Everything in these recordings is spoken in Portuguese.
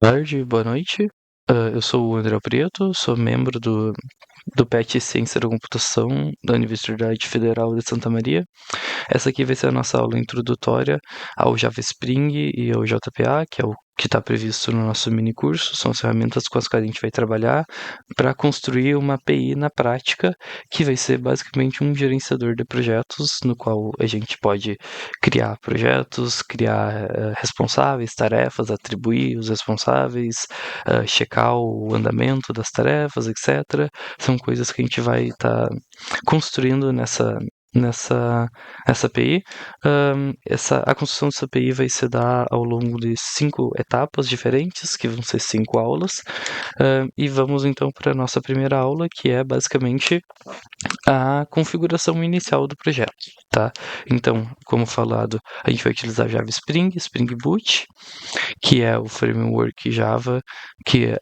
Boa tarde, boa noite. Eu sou o André Preto, sou membro do PET Ciência da Computação da Universidade Federal de Santa Maria. Essa aqui vai ser a nossa aula introdutória ao Java Spring e ao JPA, que é o que está previsto no nosso mini curso. São as ferramentas com as quais a gente vai trabalhar para construir uma API na prática, que vai ser basicamente um gerenciador de projetos, no qual a gente pode criar projetos, criar responsáveis, tarefas, atribuir os responsáveis, checar o andamento das tarefas, etc. São coisas que a gente vai estar construindo nessa API. A construção dessa API vai se dar ao longo de 5 etapas diferentes, que vão ser 5 aulas. E vamos então para a nossa primeira aula, que é basicamente a configuração inicial do projeto, tá? Então, como falado, a gente vai utilizar Java Spring, Spring Boot, que é o framework Java que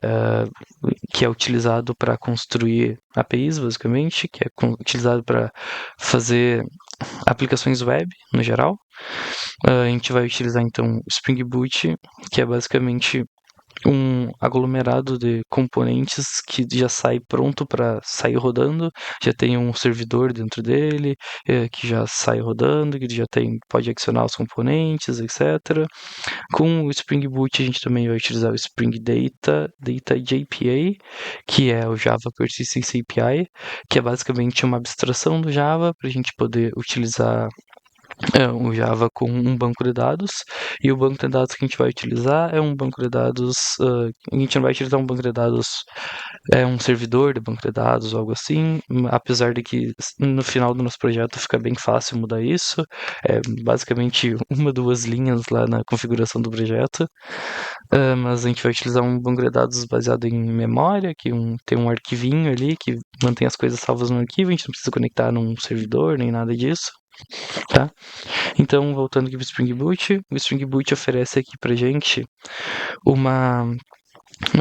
é utilizado para construir APIs, basicamente, que é utilizado para fazer aplicações web, no geral. A gente vai utilizar, então, o Spring Boot, que é basicamente um aglomerado de componentes que já sai pronto para sair rodando, já tem um servidor dentro dele, que já sai rodando, que já pode adicionar os componentes, etc. Com o Spring Boot a gente também vai utilizar o Spring Data JPA, que é o Java Persistence API, que é basicamente uma abstração do Java para a gente poder utilizar o Java com um banco de dados, e o banco de dados que a gente vai utilizar é um banco de dados. A gente não vai utilizar um banco de dados, é um servidor de banco de dados, algo assim, apesar de que no final do nosso projeto fica bem fácil mudar isso. É basicamente uma, duas linhas lá na configuração do projeto. Mas a gente vai utilizar um banco de dados baseado em memória, que tem um arquivinho ali que mantém as coisas salvas no arquivo, a gente não precisa conectar num servidor nem nada disso. Tá? Então, voltando aqui para o Spring Boot, o Spring Boot oferece aqui para gente uma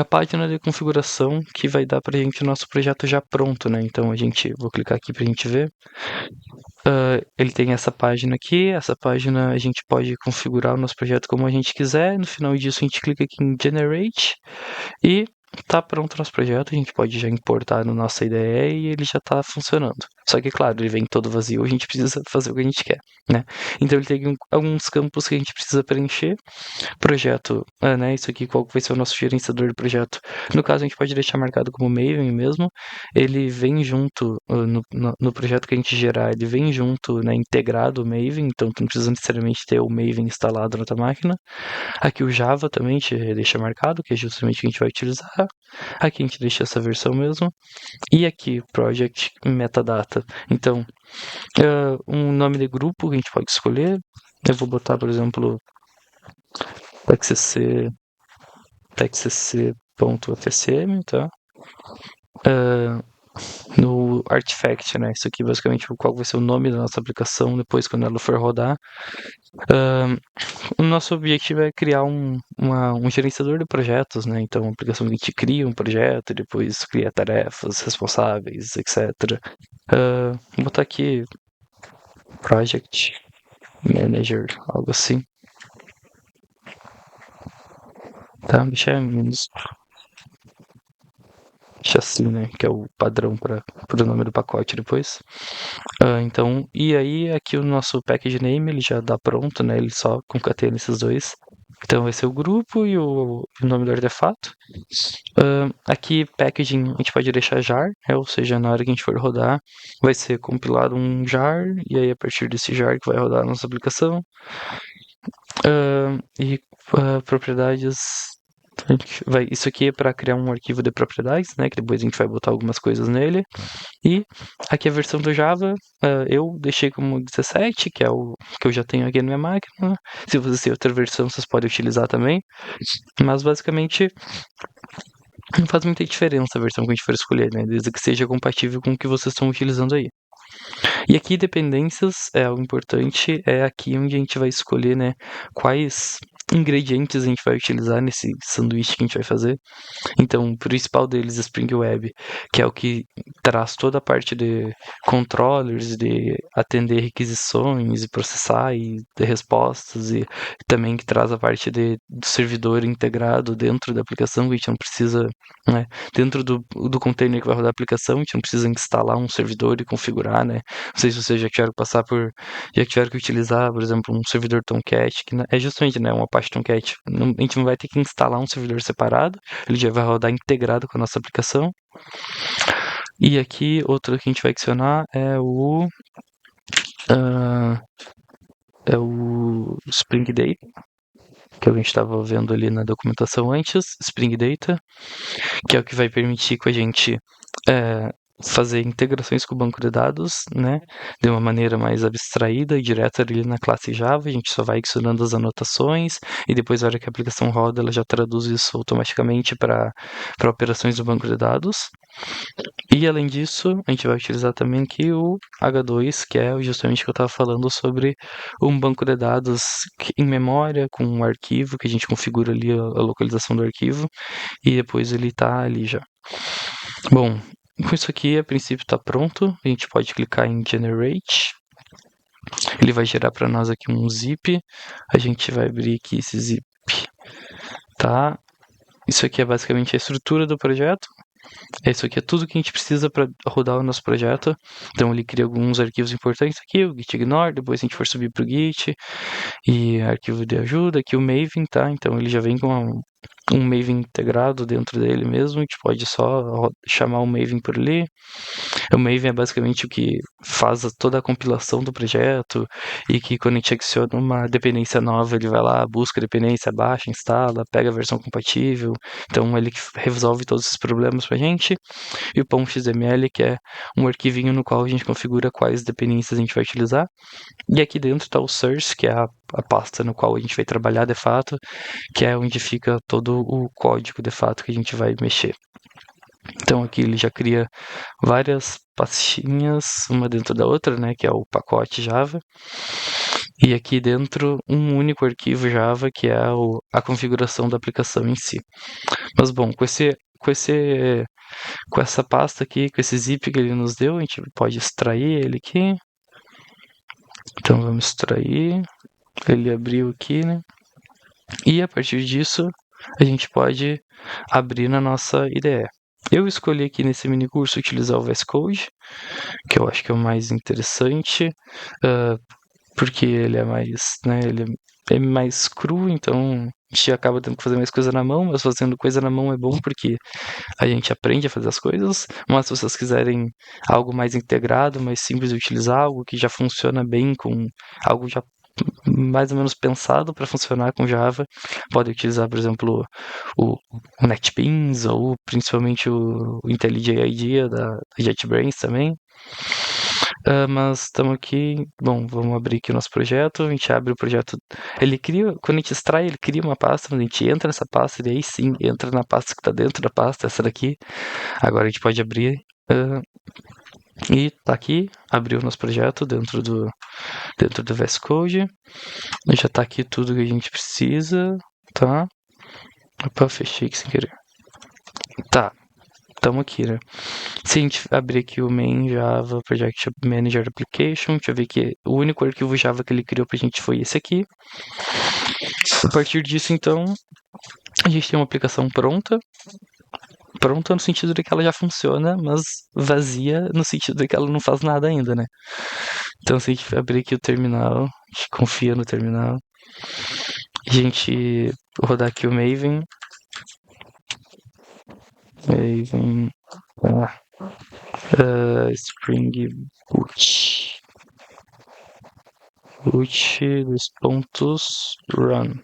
página de configuração que vai dar para gente o nosso projeto já pronto, né? Então, vou clicar aqui para a gente ver. Ele tem essa página aqui, essa página a gente pode configurar o nosso projeto como a gente quiser. No final disso, a gente clica aqui em Generate e tá pronto o nosso projeto, a gente pode já importar na nossa IDE e ele já está funcionando. Só que, claro, ele vem todo vazio, a gente precisa fazer o que a gente quer, né? Então ele tem alguns campos que a gente precisa preencher. Projeto, né? Isso aqui, qual vai ser o nosso gerenciador de projeto? No caso, a gente pode deixar marcado como Maven mesmo. Ele vem junto, no projeto que a gente gerar, ele vem junto, né, integrado o Maven, então tu não precisa necessariamente ter o Maven instalado na tua máquina. Aqui o Java também a gente deixa marcado, que é justamente o que a gente vai utilizar. Aqui a gente deixa essa versão mesmo. E aqui, Project Metadata. Então, um nome de grupo que a gente pode escolher. Eu vou botar, por exemplo, txcc.fsm, tá? No Artifact, né? Isso aqui basicamente qual vai ser o nome da nossa aplicação depois quando ela for rodar. O nosso objetivo é criar um gerenciador de projetos, né? Então, a aplicação que a gente cria um projeto, depois cria tarefas, responsáveis, etc. Vou botar aqui Project Manager, algo assim. Tá? Deixa assim, né? Que é o padrão para o nome do pacote depois. Então, e aí aqui o nosso package name ele já dá pronto, né? Ele só concatena esses dois. Então vai ser o grupo e o nome do artefato. Aqui packaging a gente pode deixar jar, né? Ou seja, na hora que a gente for rodar, vai ser compilado um jar, e aí a partir desse jar que vai rodar a nossa aplicação. Propriedades. Isso aqui é para criar um arquivo de propriedades, né? Que depois a gente vai botar algumas coisas nele. E aqui a versão do Java, eu deixei como 17, que é o que eu já tenho aqui na minha máquina. Se você tem outra versão, vocês podem utilizar também. Mas basicamente não faz muita diferença a versão que a gente for escolher, né? Desde que seja compatível com o que vocês estão utilizando aí. E aqui dependências é algo importante, é aqui onde a gente vai escolher, né, quais ingredientes a gente vai utilizar nesse sanduíche que a gente vai fazer. Então, o principal deles é Spring Web, que é o que traz toda a parte de controllers, de atender requisições e processar e ter respostas, e também que traz a parte do servidor integrado dentro da aplicação, que a gente não precisa, né, dentro do container que vai rodar a aplicação, a gente não precisa instalar um servidor e configurar, né? Não sei se vocês já tiveram que utilizar, por exemplo, um servidor Tomcat, que é justamente, né, uma Apache Tomcat. A gente não vai ter que instalar um servidor separado, ele já vai rodar integrado com a nossa aplicação. E aqui, outro que a gente vai adicionar é o Spring Data, que a gente estava vendo ali na documentação antes, Spring Data, que é o que vai permitir que a gente fazer integrações com o banco de dados, né, de uma maneira mais abstraída e direta ali na classe Java. A gente só vai adicionando as anotações e depois, na hora que a aplicação roda, ela já traduz isso automaticamente para operações do banco de dados. E além disso, a gente vai utilizar também aqui o H2, que é justamente o que eu estava falando sobre um banco de dados em memória, com um arquivo que a gente configura ali a localização do arquivo e depois ele está ali já. Bom, com isso aqui, a princípio está pronto. A gente pode clicar em Generate. Ele vai gerar para nós aqui um zip. A gente vai abrir aqui esse zip. Tá? Isso aqui é basicamente a estrutura do projeto. Isso aqui é tudo que a gente precisa para rodar o nosso projeto. Então ele cria alguns arquivos importantes aqui, o git ignore, depois a gente for subir para o git, e arquivo de ajuda, aqui o Maven, tá? Então ele já vem com um Maven integrado dentro dele mesmo, a gente pode só chamar o Maven por ali. O Maven é basicamente o que faz toda a compilação do projeto e que quando a gente adiciona uma dependência nova, ele vai lá, busca a dependência, baixa, instala, pega a versão compatível. Então ele que resolve todos esses problemas pra gente. E o .xml, que é um arquivinho no qual a gente configura quais dependências a gente vai utilizar. E aqui dentro está o source, que é a pasta no qual a gente vai trabalhar de fato, que é onde fica todo o código de fato que a gente vai mexer. Então aqui ele já cria várias pastinhas, uma dentro da outra, né, que é o pacote Java. E aqui dentro um único arquivo Java, que é a configuração da aplicação em si. Mas bom, com essa pasta aqui, com esse zip que ele nos deu, a gente pode extrair ele aqui. Então vamos extrair. Ele abriu aqui, né? E a partir disso, a gente pode abrir na nossa IDE. Eu escolhi aqui nesse mini curso utilizar o VS Code, que eu acho que é o mais interessante, porque ele é mais, né, ele é mais cru, então a gente acaba tendo que fazer mais coisa na mão, mas fazendo coisa na mão é bom porque a gente aprende a fazer as coisas. Mas se vocês quiserem algo mais integrado, mais simples de utilizar, algo que já funciona bem com algo já mais ou menos pensado para funcionar com Java, pode utilizar, por exemplo, o NetBeans ou principalmente o IntelliJ IDEA da JetBrains também. Mas estamos aqui, bom, vamos abrir aqui o nosso projeto, a gente abre o projeto, ele cria, quando a gente extrai, ele cria uma pasta, a gente entra nessa pasta, e aí sim, entra na pasta que está dentro da pasta, essa daqui. Agora a gente pode abrir, e tá aqui, abriu o nosso projeto dentro do VS Code. Já tá aqui tudo que a gente precisa, tá? Opa, fechei aqui sem querer. Tá, estamos aqui, né? Se a gente abrir aqui o main Java Project Manager Application, deixa eu ver que o único arquivo Java que ele criou pra gente foi esse aqui. A partir disso, então, a gente tem uma aplicação pronta. Pronta no sentido de que ela já funciona, mas vazia no sentido de que ela não faz nada ainda, né? Então, se a gente abrir aqui o terminal, a gente confia no terminal, a gente rodar aqui o Maven, Spring Boot, dois pontos, run,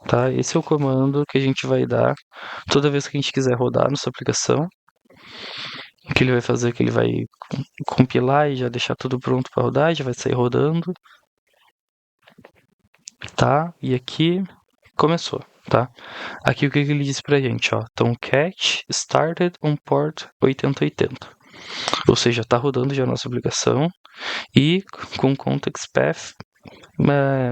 tá? Esse é o comando que a gente vai dar toda vez que a gente quiser rodar nossa aplicação. O que ele vai fazer é que ele vai compilar e já deixar tudo pronto para rodar, já vai sair rodando, tá? E aqui começou, tá? Aqui o que ele disse pra gente, ó, Tomcat started on port 8080. Ou seja, tá rodando já a nossa aplicação e com context path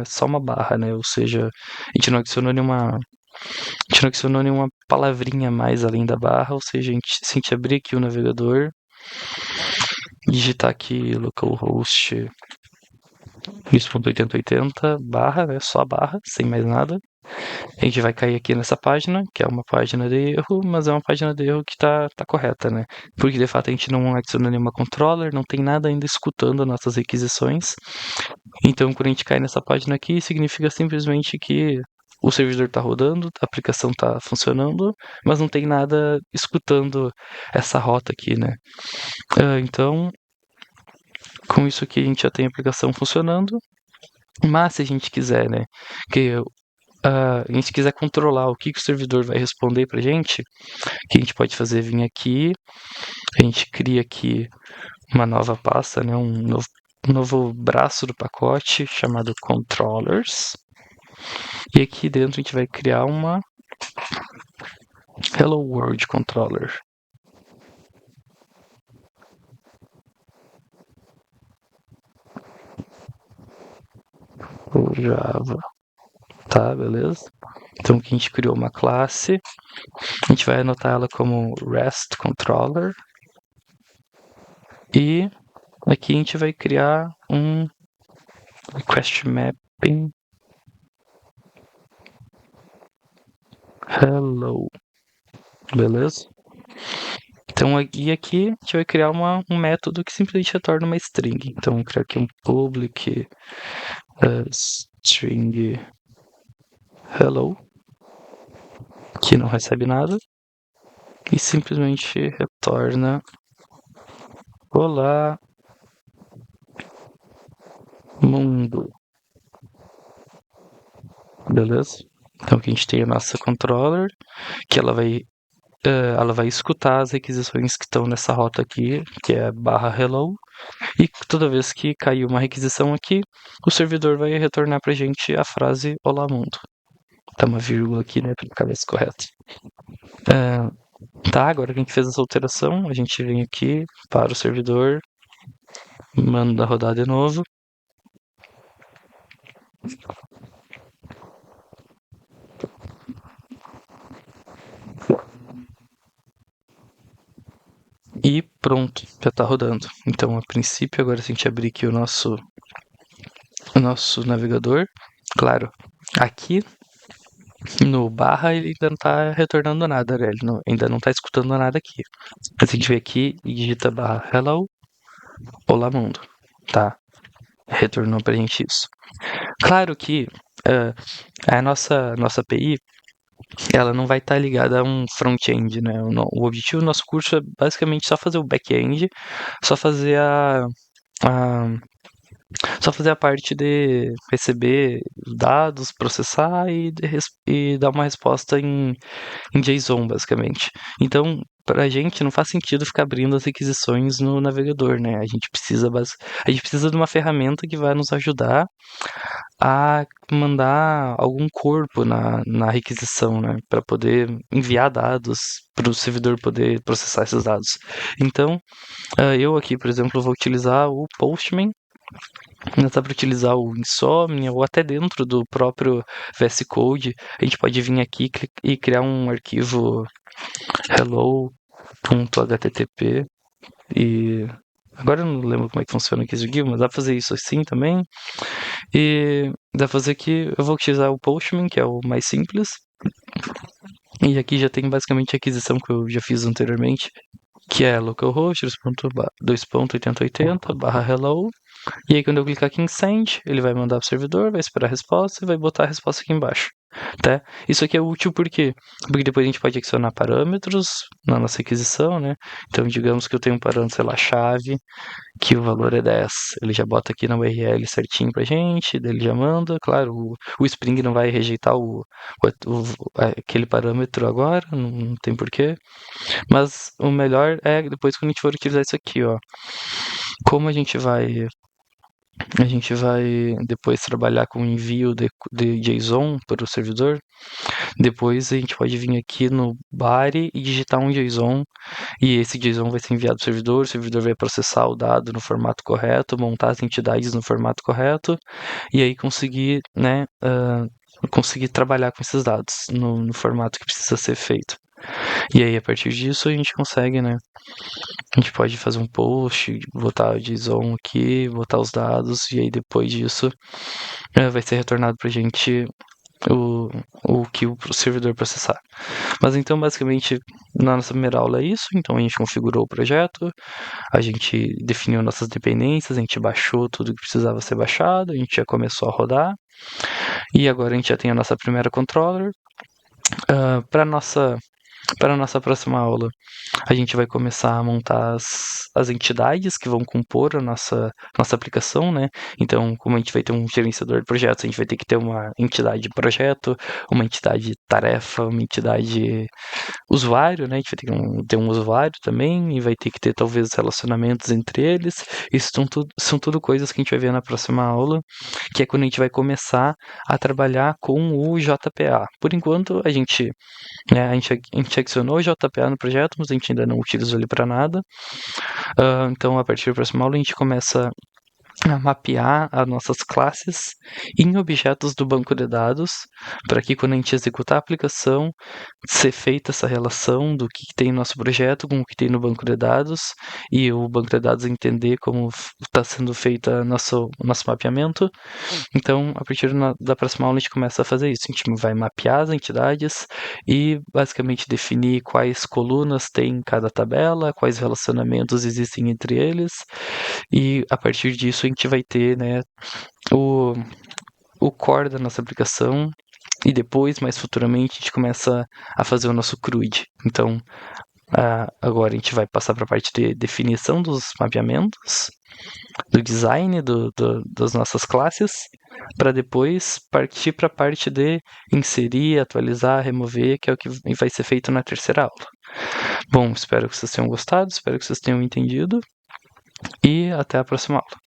só uma barra, né? Ou seja, a gente não adicionou nenhuma palavrinha a mais além da barra, ou seja, se a gente abrir aqui o navegador, digitar aqui localhost 10.8080 barra, né? Só a barra, sem mais nada. A gente vai cair aqui nessa página, que é uma página de erro, mas é uma página de erro que tá correta, né? Porque de fato a gente não adiciona nenhuma controller, não tem nada ainda escutando nossas requisições. Então, quando a gente cai nessa página aqui, significa simplesmente que o servidor está rodando, a aplicação está funcionando, mas não tem nada escutando essa rota aqui, né? Então, com isso aqui a gente já tem a aplicação funcionando, mas se a gente quiser, né, que a gente quiser controlar o que o servidor vai responder pra gente, o que a gente pode fazer é vir aqui, a gente cria aqui uma nova pasta, né, um novo braço do pacote chamado controllers. E aqui dentro a gente vai criar uma Hello World Controller. O Java. Tá, beleza? Então aqui a gente criou uma classe. A gente vai anotar ela como REST Controller. E aqui a gente vai criar um request mapping hello. Beleza? Então aqui a gente vai criar um método que simplesmente retorna uma string. Então vou criar aqui um public string hello, que não recebe nada, e simplesmente retorna olá mundo. Beleza? Então aqui a gente tem a nossa controller, que ela vai escutar as requisições que estão nessa rota aqui, que é barra hello, e toda vez que cair uma requisição aqui, o servidor vai retornar pra gente a frase olá mundo. Tá uma vírgula aqui, né, pra ficar mais correto. Tá, agora que a gente fez essa alteração, a gente vem aqui para o servidor, manda rodar de novo. E pronto, já tá rodando. Então, a princípio, agora se a gente abrir aqui o nosso navegador, claro, aqui no barra ele ainda não tá retornando nada, né? Ele ainda não tá escutando nada aqui. Mas a gente vem aqui e digita barra hello, olá mundo, tá? Retornou pra gente isso. Claro que a nossa API ela não vai estar ligada a um front-end, né? O objetivo do nosso curso é basicamente só fazer o back-end, só fazer a só fazer a parte de receber dados, processar e dar uma resposta em JSON, basicamente. Então, para a gente não faz sentido ficar abrindo as requisições no navegador, né? A gente precisa de uma ferramenta que vai nos ajudar a mandar algum corpo na requisição, né? Para poder enviar dados para o servidor poder processar esses dados. Então, eu aqui, por exemplo, vou utilizar o Postman. Ainda dá para utilizar o Insomnia ou até dentro do próprio VS Code. A gente pode vir aqui e criar um arquivo hello.http e agora eu não lembro como é que funciona aqui esse arquivo, mas dá pra fazer isso assim também. E dá pra fazer que eu vou utilizar o Postman, que é o mais simples. E aqui já tem basicamente a aquisição que eu já fiz anteriormente, que é localhost 2.8080 barra hello. E aí quando eu clicar aqui em send, ele vai mandar pro servidor, vai esperar a resposta e vai botar a resposta aqui embaixo. Tá? Isso aqui é útil por quê? Porque depois a gente pode adicionar parâmetros na nossa requisição, né? Então, digamos que eu tenho um parâmetro, sei lá, chave, que o valor é 10. Ele já bota aqui na URL certinho pra gente, daí ele já manda. Claro, o Spring não vai rejeitar aquele parâmetro agora, não tem porquê. Mas o melhor é depois quando a gente for utilizar isso aqui, ó. Como a gente vai A gente vai depois trabalhar com envio de JSON para o servidor. Depois a gente pode vir aqui no Body e digitar um JSON, e esse JSON vai ser enviado para o servidor vai processar o dado no formato correto, montar as entidades no formato correto, e aí conseguir, né, conseguir trabalhar com esses dados no formato que precisa ser feito. E aí, a partir disso, a gente consegue, né? A gente pode fazer um post, botar o JSON aqui, botar os dados, e aí depois disso vai ser retornado pra gente o que o servidor processar. Mas então, basicamente, na nossa primeira aula é isso. Então, a gente configurou o projeto, a gente definiu nossas dependências, a gente baixou tudo que precisava ser baixado, a gente já começou a rodar. E agora a gente já tem a nossa primeira controller. Para nossa próxima aula, a gente vai começar a montar as entidades que vão compor a nossa aplicação, né? Então, como a gente vai ter um gerenciador de projetos, a gente vai ter que ter uma entidade de projeto, uma entidade tarefa, uma entidade usuário, né? A gente vai ter que ter um usuário também, e vai ter que ter talvez relacionamentos entre eles. Isso são tudo coisas que a gente vai ver na próxima aula, que é quando a gente vai começar a trabalhar com o JPA. Por enquanto, a gente adicionou o JPA no projeto, mas a gente ainda não utilizou ele para nada. Então, a partir da próxima aula, a gente começa a mapear as nossas classes em objetos do banco de dados, para que quando a gente executar a aplicação, ser feita essa relação do que tem no nosso projeto com o que tem no banco de dados, e o banco de dados entender como está sendo feito o nosso mapeamento. Então, a partir da próxima aula, a gente começa a fazer isso. A gente vai mapear as entidades e basicamente definir quais colunas tem cada tabela, quais relacionamentos existem entre eles, e a partir disso a gente vai ter, né, o core da nossa aplicação, e depois, mais futuramente, a gente começa a fazer o nosso CRUD. Então, agora a gente vai passar para a parte de definição dos mapeamentos, do design das nossas classes, para depois partir para a parte de inserir, atualizar, remover, que é o que vai ser feito na terceira aula. Bom, espero que vocês tenham gostado, espero que vocês tenham entendido, e até a próxima aula.